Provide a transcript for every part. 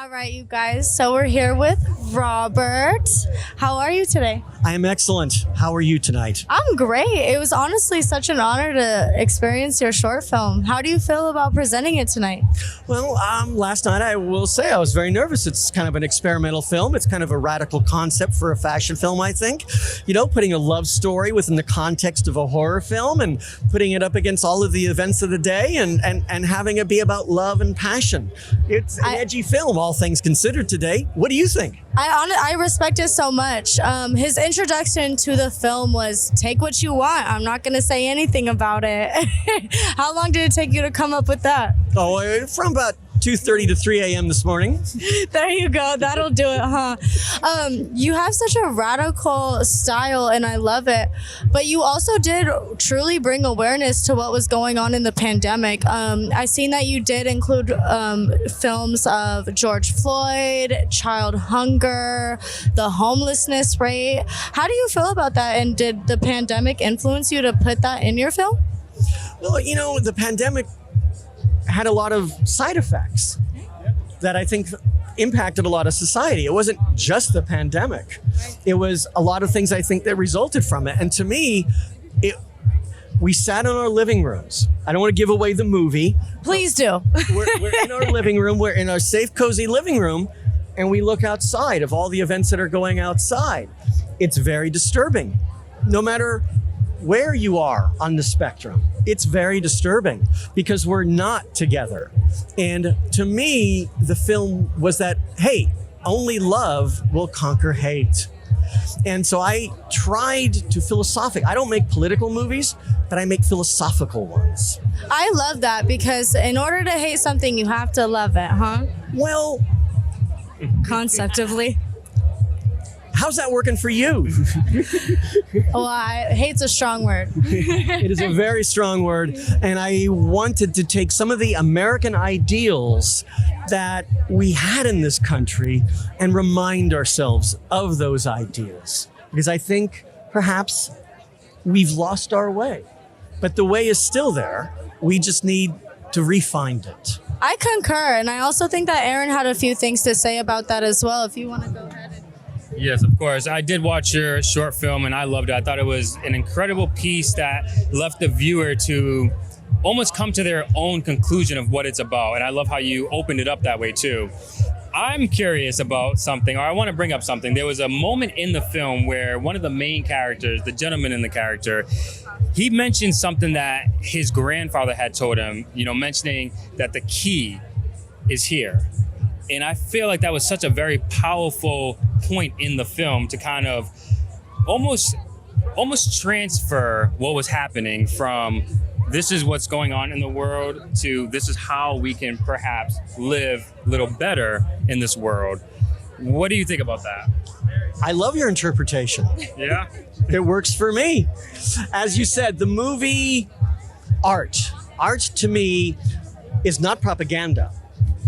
All right, you guys. So we're here with Robert. How are you today? I am excellent. How are you tonight? I'm great. It was honestly such an honor to experience your short film. How do you feel about presenting it tonight? Well, last night I will say I was very nervous. It's kind of an experimental film. It's kind of a radical concept for a fashion film, I think. You know, putting a love story within the context of a horror film and putting it up against all of the events of the day and having it be about love and passion. It's an edgy film, all things considered today. What do you think? I respect it so much. His introduction to the film was take what you want. I'm not going to say anything about it. How long did it take you to come up with that? Oh, from about 2:30 to 3 a.m. this morning. There you go. That'll do it, huh? You have such a radical style, and I love it. But you also did truly bring awareness to what was going on in the pandemic. I seen that you did include films of George Floyd, child hunger, the homelessness rate. How do you feel about that? And did the pandemic influence you to put that in your film? Well, you know, the pandemic had a lot of side effects that I think impacted a lot of society. It wasn't just the pandemic. It was a lot of things I think that resulted from it. And to me, we sat in our living rooms. I don't want to give away the movie. Please do. We're in our living room. We're in our safe, cozy living room, and we look outside of all the events that are going outside. It's very disturbing. No matter where you are on the spectrum, it's very disturbing because we're not together. And to me, the film was that, hey, only love will conquer hate. And so I tried to I don't make political movies, but I make philosophical ones. I love that because in order to hate something, you have to love it, huh? Well, conceptively. How's that working for you? Well, hate's a strong word. It is a very strong word. And I wanted to take some of the American ideals that we had in this country and remind ourselves of those ideals. Because I think perhaps we've lost our way. But the way is still there. We just need to re-find it. I concur. And I also think that Aaron had a few things to say about that as well. If you want to go ahead. Yes, of course. I did watch your short film and I loved it. I thought it was an incredible piece that left the viewer to almost come to their own conclusion of what it's about. And I love how you opened it up that way too. I'm curious about something, or I want to bring up something. There was a moment in the film where one of the main characters, the gentleman in the character, he mentioned something that his grandfather had told him, mentioning that the key is here. And I feel like that was such a very powerful point in the film to kind of almost transfer what was happening from this is what's going on in the world to this is how we can perhaps live a little better in this world. What do you think about that? I love your interpretation. Yeah? It works for me. As you said, the movie art to me is not propaganda.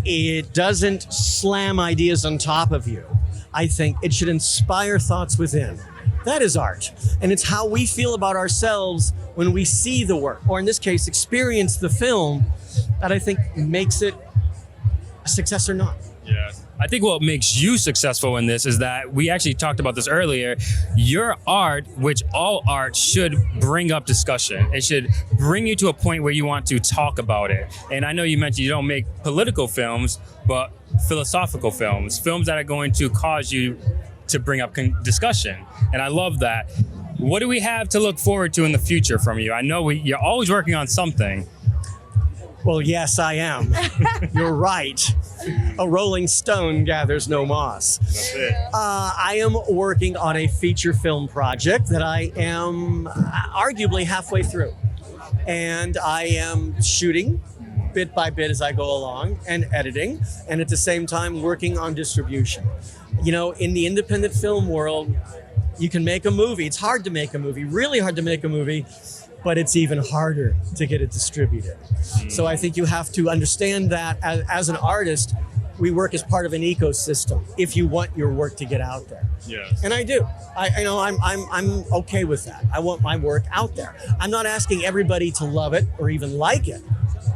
It doesn't slam ideas on top of you. I think it should inspire thoughts within. That is art. And it's how we feel about ourselves when we see the work, or in this case, experience the film, that I think makes it a success or not. Yeah. I think what makes you successful in this is that we actually talked about this earlier. Your art, which all art should bring up discussion. It should bring you to a point where you want to talk about it. And I know you mentioned you don't make political films, but philosophical films that are going to cause you to bring up discussion. And I love that. What do we have to look forward to in the future from you? I know you're always working on something. Well, yes, I am. You're right. A rolling stone gathers no moss. That's it. I am working on a feature film project that I am arguably halfway through. And I am shooting bit by bit as I go along and editing, and at the same time working on distribution. In the independent film world, you can make a movie. It's hard to make a movie, really hard to make a movie, but it's even harder to get it distributed. So I think you have to understand that as an artist, we work as part of an ecosystem if you want your work to get out there. Yes. And I do. I'm okay with that. I want my work out there. I'm not asking everybody to love it or even like it,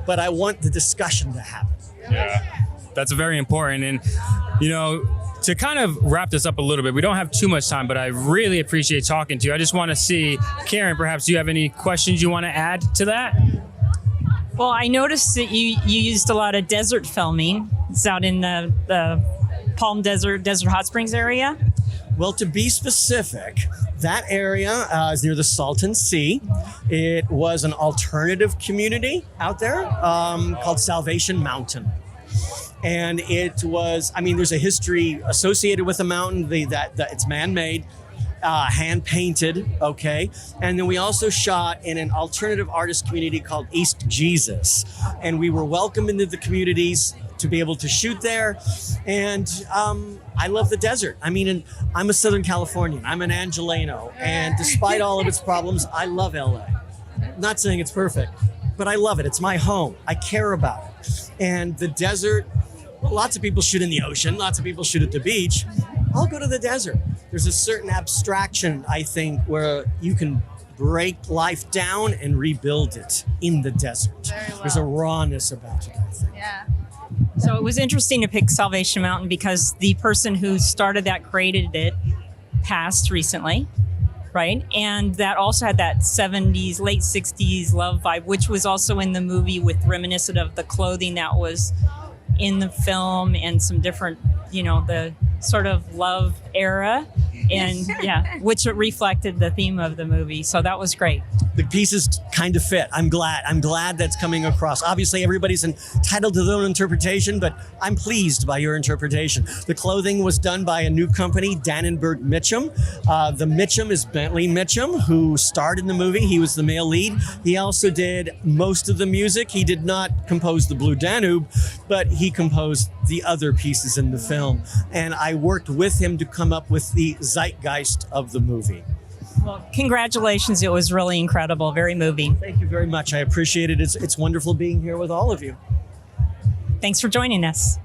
but I want the discussion to happen. Yeah. That's very important. And, you know, to kind of wrap this up a little bit, we don't have too much time, but I really appreciate talking to you. I just want to see, Karen, perhaps do you have any questions you want to add to that? Well, I noticed that you used a lot of desert filming. It's out in the Palm Desert Hot Springs area. Well, to be specific, that area is near the Salton Sea. It was an alternative community out there called Salvation Mountain. And it was, I mean, there's a history associated with the mountain, that it's man-made, hand-painted, okay? And then we also shot in an alternative artist community called East Jesus. And we were welcomed into the communities to be able to shoot there. And I love the desert. I mean, and I'm a Southern Californian. I'm an Angeleno. And despite all of its problems, I love LA. Not saying it's perfect, but I love it. It's my home. I care about it. And the desert, well, lots of people shoot in the ocean. Lots of people shoot at the beach. I'll go to the desert. There's a certain abstraction, I think, where you can break life down and rebuild it in the desert. Very well. There's a rawness about it, I think. Yeah. So it was interesting to pick Salvation Mountain because the person who started that, created it, passed recently, right? And that also had that 70s, late 60s love vibe, which was also in the movie, with reminiscent of the clothing that was in the film and some different, you know, the sort of love era. And yeah, which reflected the theme of the movie. So that was great. The pieces kind of fit. I'm glad that's coming across. Obviously, everybody's entitled to their own interpretation, but I'm pleased by your interpretation. The clothing was done by a new company, Dannenberg Mitchum. The Mitchum is Bentley Mitchum, who starred in the movie. He was the male lead. He also did most of the music. He did not compose the Blue Danube, but he composed the other pieces in the film. And I worked with him to come up with the zeitgeist of the movie. Well, congratulations. It was really incredible. Very moving. Thank you very much. I appreciate it. It's wonderful being here with all of you. Thanks for joining us.